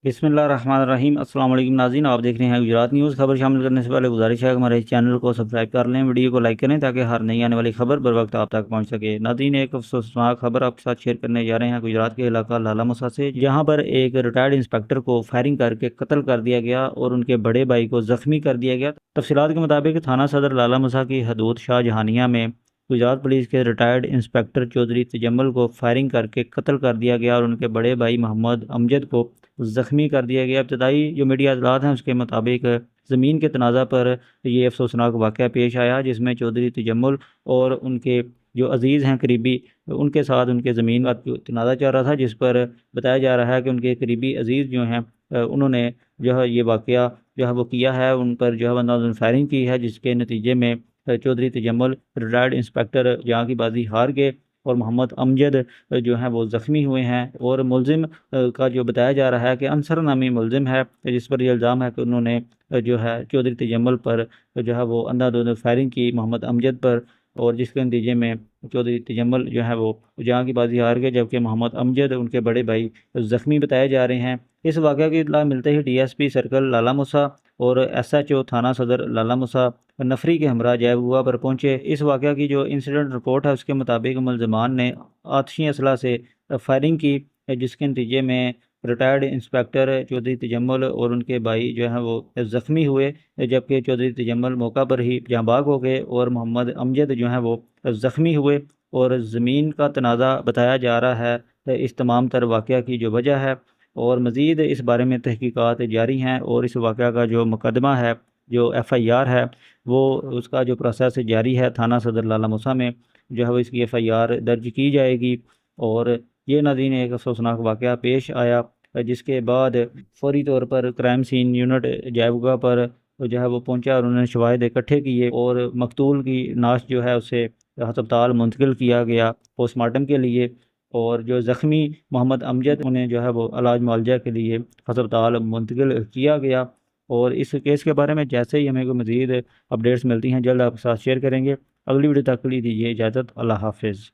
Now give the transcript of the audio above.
बिस्मिल्लाहिर्रहमानिर्रहीम। अस्सलाम वालेकुम नाज़रीन, आप देख रहे हैं गुजरात न्यूज़। खबर शामिल करने से पहले गुजारिश है कि हमारे इस चैनल को सब्सक्राइब कर लें, वीडियो को लाइक करें ताकि हर नई आने वाली खबर बर वक्त आप तक पहुंच सके। नाज़रीन, एक अफसोसनाक खबर आपके साथ शेयर करने जा रहे हैं गुजरात के इलाका लाला मुसा से, जहां पर एक रिटायर्ड इंस्पेक्टर को फायरिंग करके कत्ल कर दिया गया और उनके बड़े भाई को जख्मी कर दिया गया। तफसीलात के मुताबिक थाना सदर लाला मुसा की हदूद शाहजहानिया में गुजरात पुलिस के रिटायर्ड इंस्पेक्टर चौधरी तजम्मल को फायरिंग करके कत्ल कर दिया गया और उनके बड़े भाई मोहम्मद अमजद को ज़ख्मी कर दिया गया। इब्तदाई जो मीडिया इतलात हैं उसके मुताबिक ज़मीन के तनाज़ा पर ये अफसोसनाक वाक़या पेश आया, जिसमें चौधरी तजम्मुल और उनके जो अज़ीज़ हैं करीबी, उनके साथ उनके ज़मीन का तनाज़ा चल रहा था, जिस पर बताया जा रहा है कि उनके करीबी अज़ीज़ जो हैं उन्होंने जो है ये वाक़या जो है वो किया है, उन पर जो है अंदाज़न फायरिंग की है, जिसके नतीजे में चौधरी तजम्मुल रिटायर्ड इंस्पेक्टर जहाँ की बाजी हार गए और मोहम्मद अमजद जो हैं वो ज़ख्मी हुए हैं। और मुलजिम का जो बताया जा रहा है कि अंसर नामी मुलजिम है, जिस पर यह इल्ज़ाम है कि उन्होंने जो है चौधरी तजम्मुल पर जो है वो अंधाधुंध फायरिंग की मोहम्मद अमजद पर, और जिसके नतीजे में चौधरी तजम्मुल जो है वो जहाँ की बाजी हार गए, जबकि मोहम्मद अमजद उनके बड़े भाई ज़ख्मी बताए जा रहे हैं। इस वाक़े की इत्तला मिलते ही डीएसपी सर्कल लाला मुसा और एसएचओ थाना सदर लाला मुसा नफरी के हमरा जैबुआ पर पहुंचे। इस वाक़या की जो इंसिडेंट रिपोर्ट है उसके मुताबिक मुलजमान ने आतिशी असला से फायरिंग की, जिसके नतीजे में रिटायर्ड इंस्पेक्टर चौधरी तजम्मुल और उनके भाई जो हैं वो ज़ख्मी हुए, जबकि चौधरी तजम्मुल मौका पर ही जहाँ भाग हो गए और मोहम्मद अमजद जो हैं वो ज़ख्मी हुए। और ज़मीन का तनाज़ा बताया जा रहा है इस तमाम तर वाक़या की जो वजह है, और मज़ीद इस बारे में तहकीकात जारी हैं और इस वाक़या का जो मुकदमा है, जो एफ़आईआर है, वो उसका जो प्रोसेस जारी है थाना सदर लाला मुसा में, जो है वो इसकी एफ़आईआर दर्ज की जाएगी। और ये नाज़रीन एक अफसोसनाक वाक़या पेश आया, जिसके बाद फौरी तौर पर क्राइम सीन यूनिट जैबुगा पर जो है वो पहुंचा और उन्होंने शवाहिद इकट्ठे किए और मकतूल की नाश जो है उसे हस्पताल मुंतकिल किया गया पोस्टमार्टम के लिए। और जो ज़ख्मी मोहम्मद अमजद उन्हें जो है वो इलाज मुआवजा के लिए हस्पताल मुंतकिल किया गया। और इस केस के बारे में जैसे ही हमें कोई मज़ीद अपडेट्स मिलती हैं जल्द आपके साथ शेयर करेंगे। अगली वीडियो तक के लिए दीजिए इजाज़त। अल्लाह हाफ़िज़।